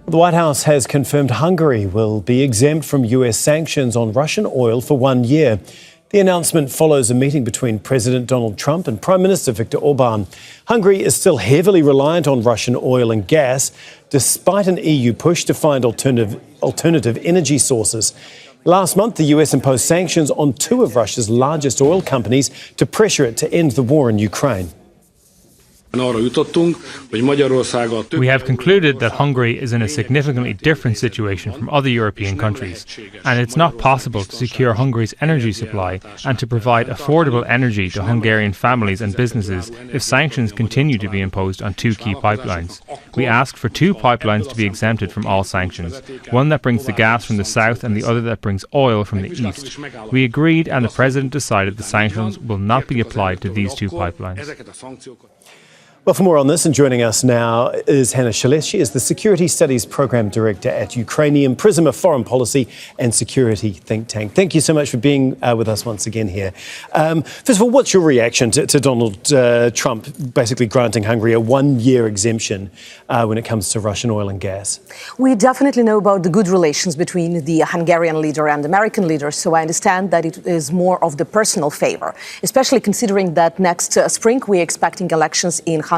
The White House has confirmed Hungary will be exempt from US sanctions on Russian oil for 1 year. The announcement follows a meeting between President Donald Trump and Prime Minister Viktor Orban. Hungary is still heavily reliant on Russian oil and gas, despite an EU push to find alternative energy sources. Last month, the US imposed sanctions on two of Russia's largest oil companies to pressure it to end the war in Ukraine. We have concluded that Hungary is in a significantly different situation from other European countries, and it's not possible to secure Hungary's energy supply and to provide affordable energy to Hungarian families and businesses if sanctions continue to be imposed on two key pipelines. We asked for two pipelines to be exempted from all sanctions, one that brings the gas from the south and the other that brings oil from the east. We agreed, and the President decided the sanctions will not be applied to these two pipelines. Well, for more on this, and joining us now is Hannah Shalesh. She is the Security Studies Program Director at Ukrainian Prism, a foreign policy and security think tank. Thank you so much for being with us once again here. First of all, what's your reaction to Donald Trump basically granting Hungary a 1-year exemption when it comes to Russian oil and gas? We definitely know about the good relations between the Hungarian leader and American leader, so I understand that it is more of the personal favor, especially considering that next spring we're expecting elections in Hungary.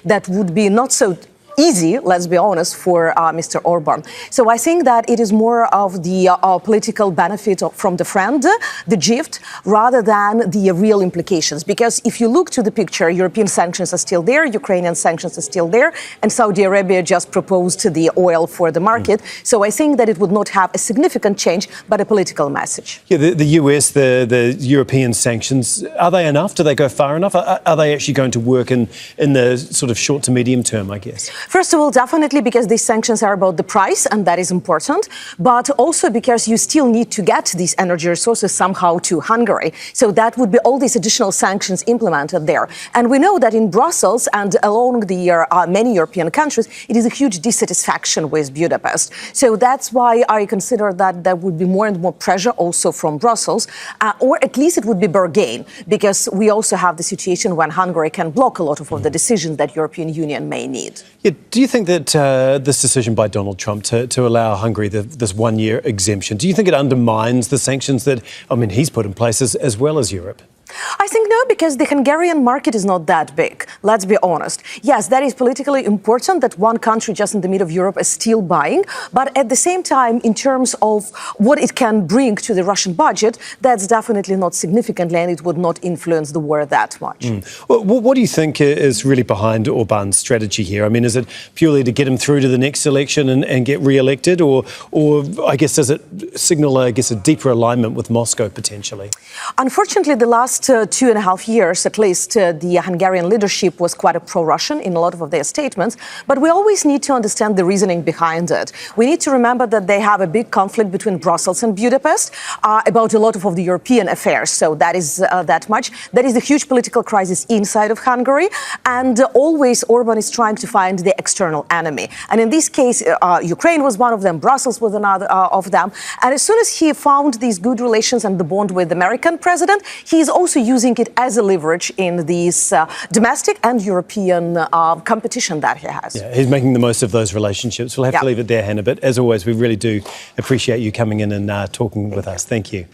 That would be not so easy, let's be honest, for Mr. Orban. So I think that it is more of the political benefit from the friend, the gift, rather than the real implications. Because if you look to the picture, European sanctions are still there, Ukrainian sanctions are still there, and Saudi Arabia just proposed the oil for the market. So I think that it would not have a significant change, but a political message. Yeah, the US, the European sanctions, are they enough? Do they go far enough? Are they actually going to work in the sort of short to medium term, I guess? First of all, definitely because these sanctions are about the price, and that is important, but also because you still need to get these energy resources somehow to Hungary. So that would be all these additional sanctions implemented there. And we know that in Brussels and along the many European countries, it is a huge dissatisfaction with Budapest. So that's why I consider that there would be more and more pressure also from Brussels, or at least it would be bargain, because we also have the situation when Hungary can block a lot of the decisions that European Union may need. Yeah, do you think that this decision by Donald Trump to allow Hungary this 1-year exemption, do you think it undermines the sanctions that, he's put in place as well as Europe? I think no, because the Hungarian market is not that big. Let's be honest. Yes, that is politically important that one country just in the middle of Europe is still buying. But at the same time, in terms of what it can bring to the Russian budget, that's definitely not significantly, and it would not influence the war that much. Well, what do you think is really behind Orban's strategy here? Is it purely to get him through to the next election and get re-elected? Or I guess, does it signal, a deeper alignment with Moscow potentially? Unfortunately, the last 2.5 years, at least, the Hungarian leadership was quite pro-Russian in a lot of their statements. But we always need to understand the reasoning behind it. We need to remember that they have a big conflict between Brussels and Budapest about a lot of the European affairs. So that is that much. There is a huge political crisis inside of Hungary. And always Orban is trying to find the external enemy. And in this case, Ukraine was one of them. Brussels was another of them. And as soon as he found these good relations and the bond with the American president, he is also using it as a leverage in these domestic and European competition that he has. Yeah, he's making the most of those relationships. We'll have to leave it there, Hannah, but as always, we really do appreciate you coming in and talking with us. Thank you.